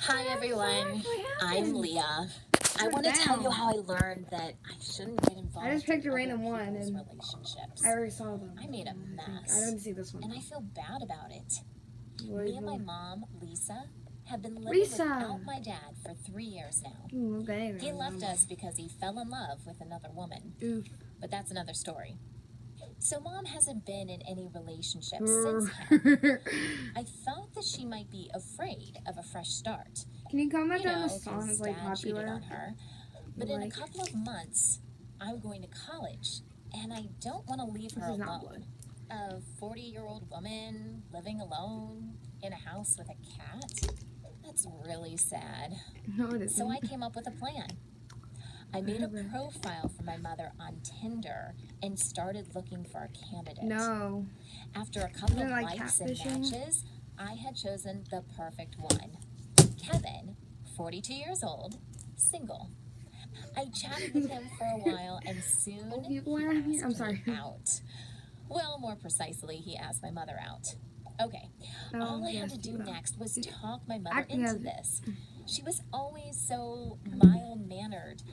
Hi everyone, I'm Leah. I want to tell you how I learned that I shouldn't get involved. I just picked a in random other one people's and relationships. I already saw them. I made a mess. I didn't see this one. And I feel bad about it. What Me is and it? my mom, Lisa, have been living without my dad for 3 years now. Okay, He left us because he fell in love with another woman. Oof. But that's another story. So Mom hasn't been in any relationship since then. I thought that she might be afraid of a fresh start. Can you comment You on know, the song because is like Dad cheated popular? on her. But in a couple of months, I'm going to college, and I don't want to leave her alone. A 40-year-old woman living alone in a house with a cat? That's really sad. No, it isn't. So I came up with a plan. I made a profile for my mother on Tinder and started looking for a candidate. No. After a couple of like likes and matches, I had chosen the perfect one. Kevin, 42 years old, single. I chatted with him for a while and soon he asked me out. Well, more precisely, he asked my mother out. Okay, all I had to do next was talk my mother into this. She was always so mild-mannered.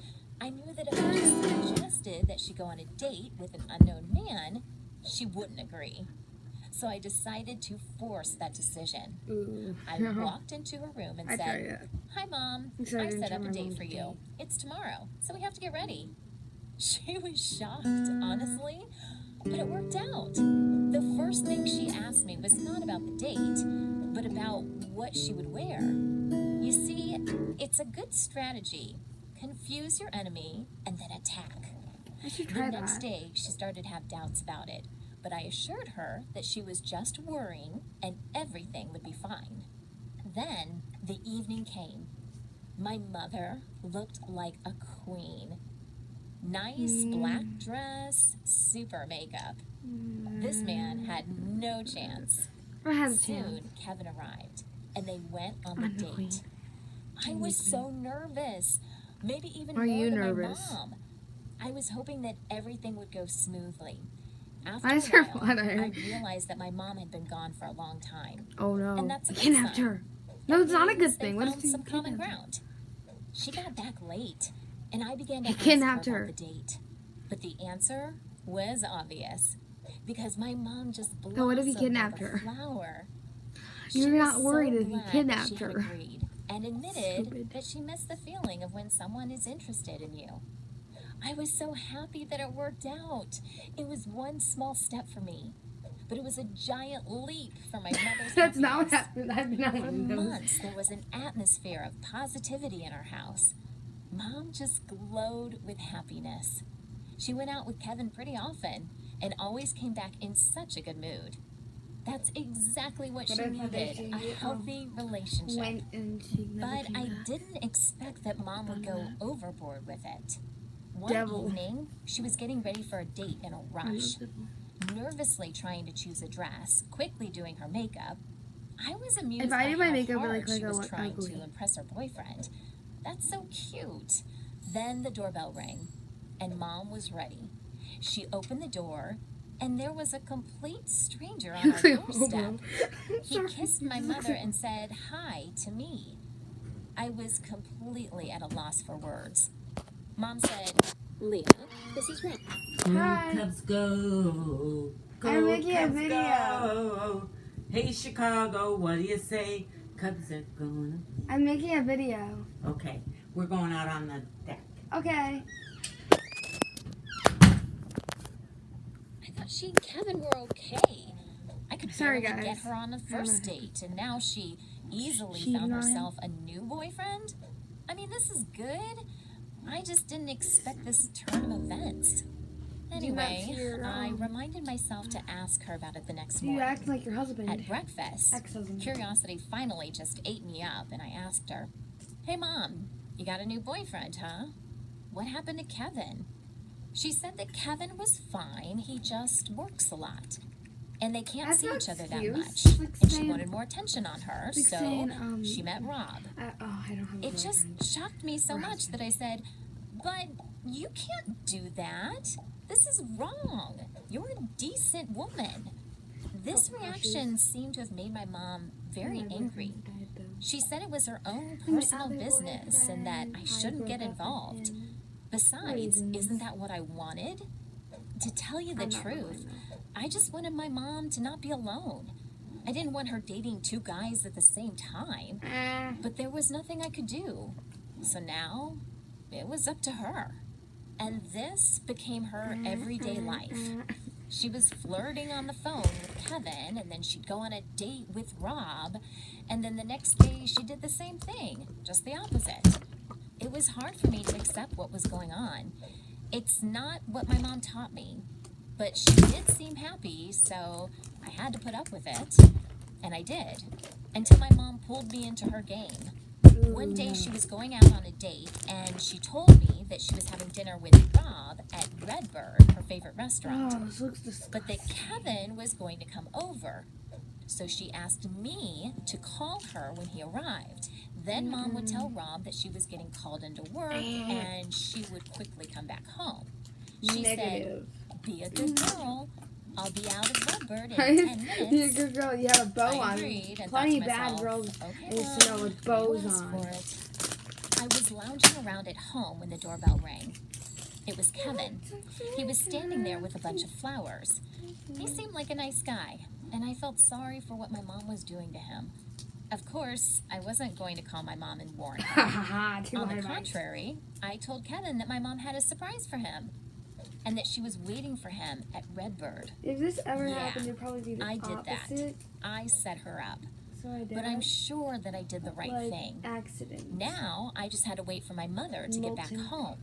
I knew that if I just suggested that she go on a date with an unknown man, she wouldn't agree. So I decided to force that decision. I walked into her room and said, "Hi, Mom. I set up a date for you. It's tomorrow, so we have to get ready." She was shocked, honestly, but it worked out. The first thing she asked me was not about the date, but about what she would wear. You see, it's a good strategy. Confuse your enemy and then attack. I should try the next day, she started to have doubts about it, but I assured her that she was just worrying and everything would be fine. Then the evening came. My mother looked like a queen. Nice black dress, super makeup. This man had no chance. Soon, Kevin arrived, and they went on the date. I was so nervous, maybe even more than my mom. I was hoping that everything would go smoothly. After a while, I realized that my mom had been gone for a long time. Oh no! And that's a kidnapped her. No, it's not a good thing. What if they found some common ground? She got back late, and I began to ask her about the date. But the answer was obvious, because my mom just blossomed what if he kidnapped like a her? flower. You're not worried if he kidnapped her. Agreed and admitted that she missed the feeling of when someone is interested in you. I was so happy that it worked out. It was one small step for me, but it was a giant leap for my mother's That's happiness. not what happened. For months, there was an atmosphere of positivity in our house. Mom just glowed with happiness. She went out with Kevin pretty often and always came back in such a good mood. That's exactly what she needed, a healthy relationship. But I didn't expect that Mom would go overboard with it. One evening, she was getting ready for a date in a rush, nervously trying to choose a dress, quickly doing her makeup. I was amused by how hard she was trying to impress her boyfriend. That's so cute. Then the doorbell rang, and Mom was ready. She opened the door, and there was a complete stranger on our doorstep. He kissed my mother and said hi to me. I was completely at a loss for words. Mom said, "Leah, this is Rob." Hi. Cubs go. Go, I'm making a Cubs video. Go. Hey, Chicago, what do you say? Cubs are going. I'm making a video. Okay, we're going out on the deck. Okay. I thought she and Kevin were okay. I could barely get her on a first date, and now she easily found herself a new boyfriend? I mean, this is good. I just didn't expect this turn of events. Anyway, I reminded myself to ask her about it the next morning. You act like your husband. At breakfast, curiosity finally just ate me up, and I asked her, "Hey, Mom, you got a new boyfriend, huh? What happened to Kevin?" She said that Kevin was fine, he just works a lot. And they can't see each other that much. And she wanted more attention on her, so she met Rob. It just shocked me so much that I said, "But you can't do that. This is wrong. You're a decent woman." This reaction seemed to have made my mom very angry. She said it was her own personal business and that I shouldn't get involved. Besides, isn't that what I wanted? To tell you the truth, I just wanted my mom to not be alone. I didn't want her dating two guys at the same time, but there was nothing I could do. So now, it was up to her. And this became her everyday life. She was flirting on the phone with Kevin, and then she'd go on a date with Rob, and then the next day she did the same thing, just the opposite. It was hard for me to accept what was going on. It's not what my mom taught me, but she did seem happy, so I had to put up with it. And I did, until my mom pulled me into her game. One day she was going out on a date, and she told me that she was having dinner with Rob at Redbird, her favorite restaurant. Oh, this looks disgusting. But that Kevin was going to come over. So she asked me to call her when he arrived. Then Mom would tell Rob that she was getting called into work, and she would quickly come back home. She said, "Be a good girl. I'll be out of Redbird in 10 minutes. Be a good girl. You have a bow I on. agreed and Plenty thought to bad myself, girls okay, used to know with bows you asked on. for it. I was lounging around at home when the doorbell rang. It was Kevin. He was standing there with a bunch of flowers. He seemed like a nice guy, and I felt sorry for what my mom was doing to him. Of course, I wasn't going to call my mom and warn her. On the contrary, I told Kevin that my mom had a surprise for him, and that she was waiting for him at Redbird. If this ever Yeah, happened, it'd probably be the I did opposite. that. I set her up. So I did. But I'm sure that I did the right thing. Accident. Now, I just had to wait for my mother to get back home.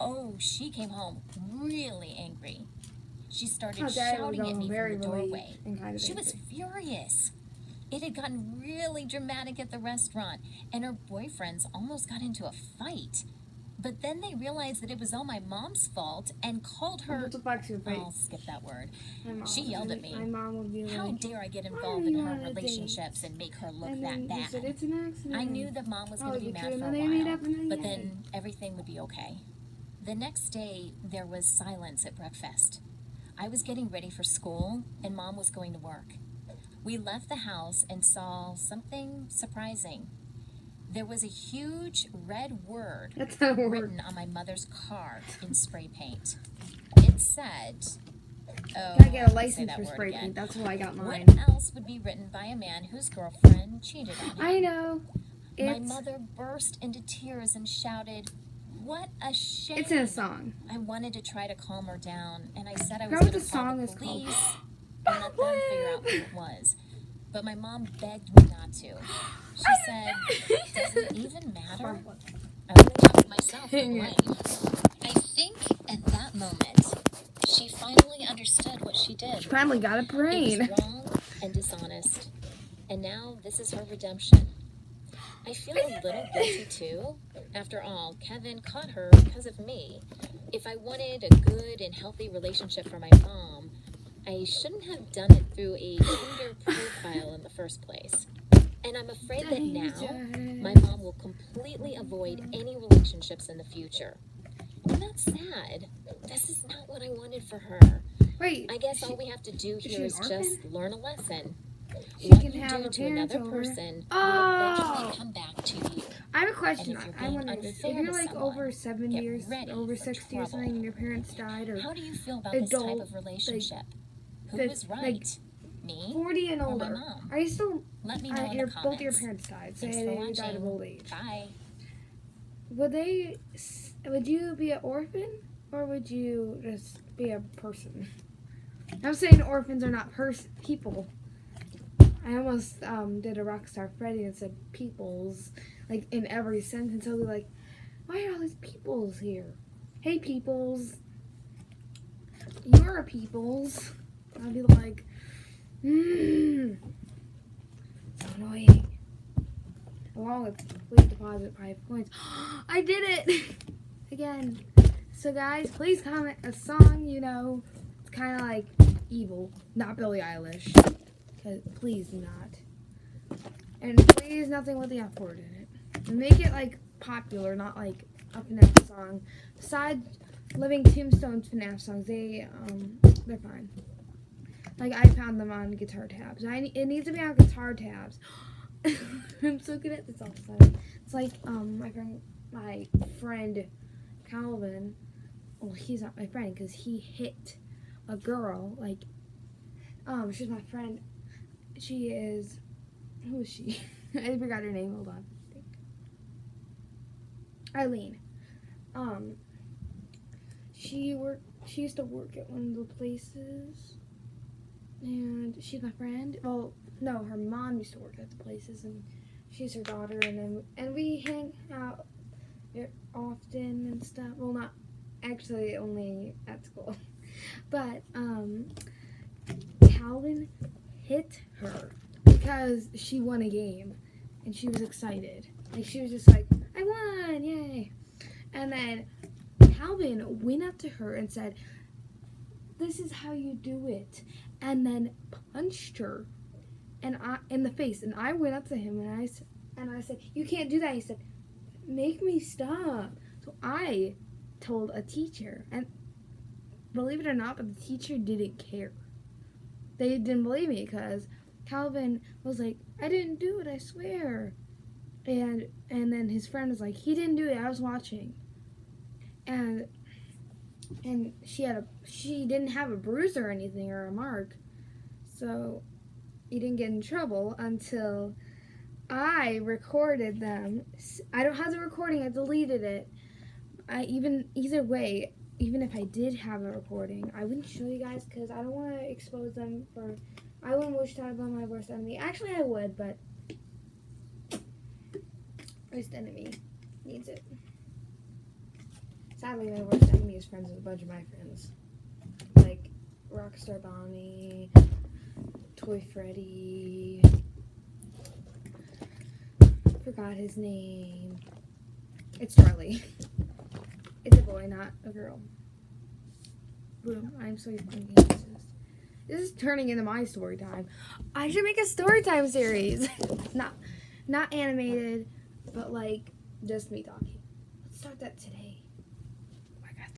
Oh, she came home really angry. She started shouting at me from the doorway. She was furious. It had gotten really dramatic at the restaurant, and her boyfriends almost got into a fight. But then they realized that it was all my mom's fault and called her... I'll skip that word. She yelled at me. My mom would be like, how dare I get involved in her relationships and make her look that bad? Said, it's an accident. I knew that Mom was going to be mad for a while, but then everything would be okay. The next day, there was silence at breakfast. I was getting ready for school, and Mom was going to work. We left the house and saw something surprising. There was a huge red word written on my mother's car in spray paint. It said, I get a license for spray paint. That's why I got mine. What else would be written by a man whose girlfriend cheated on him? I know. My mother burst into tears and shouted, "What a shame." It's in a song. I wanted to try to calm her down, and I said I was going to call the police and let them figure out who it was. But my mom begged me not to. She said, "Does it even matter?" I would talk myself to blame. I think at that moment, she finally understood what she did. She finally got a brain. It was wrong and dishonest. And now this is her redemption. I feel a little guilty too. After all, Kevin caught her because of me. If I wanted a good and healthy relationship for my mom, I shouldn't have done it through a Tinder profile in the first place. And I'm afraid that now, my mom will completely avoid any relationships in the future. And that's sad. This is not what I wanted for her. Wait, I guess all we have to do here is just learn a lesson. She What can you have do a to parents another over. person Oh! will eventually come back to you. I have a question. And if you're I being wonder this. If unfair you're to like someone, over 70 get years, ready over for 60 or trouble. something, and your parents died, or How do you feel about this type of relationship? Who was right? Me 40 and or older. my mom? Are you still? Let me know in the comments. Both your parents died. Say Thanks for they watching. died of old age. Bye. Would you be an orphan, or would you just be a person? I'm saying orphans are not people. I almost did a Rockstar Freddy and said peoples, like in every sentence. I'll be like, why are all these peoples here? Hey peoples. You're a peoples. I'd be like, so annoying. Along with please deposit 5 points. I did it! Again. So guys, please comment a song, it's kind of like evil. Not Billie Eilish. Please do not. And please nothing with the F word in it. And make it like popular, not like a FNAF song. Besides Living Tombstone's FNAF songs, they're fine. Like I found them on guitar tabs. It needs to be on guitar tabs. I'm so good at this all of a sudden. It's like my friend Calvin. Well, he's not my friend because he hit a girl. Like, she's my friend. She is. Who is she? I forgot her name. Hold on. Eileen. She used to work at one of the places, and she's my friend. Well, no, her mom used to work at the places, and she's her daughter. And we hang out often and stuff. Well, not actually, only at school. But Calvin hit her because she won a game, and she was excited. Like, she was just like, I won, yay! And then Calvin went up to her and said, this is how you do it. And then punched her in the face. And I went up to him and I said, you can't do that. He said, make me stop. So I told a teacher. And believe it or not, but the teacher didn't care. They didn't believe me because Calvin was like, I didn't do it, I swear. And then his friend was like, he didn't do it, I was watching. And she didn't have a bruise or anything or a mark. So he didn't get in trouble until I recorded them. I don't have the recording, I deleted it. Either way, even if I did have a recording, I wouldn't show you guys because I don't want to expose them for. I wouldn't wish to have them my worst enemy. Actually, I would, but worst enemy needs it. Sadly, my worst enemy is friends with a bunch of my friends, like Rockstar Bonnie, Toy Freddy. Forgot his name. It's Charlie. It's a boy, not a girl. Boom. I'm so fucking useless. This is turning into my story time. I should make a story time series. Not animated, but like just me talking. Let's start that today.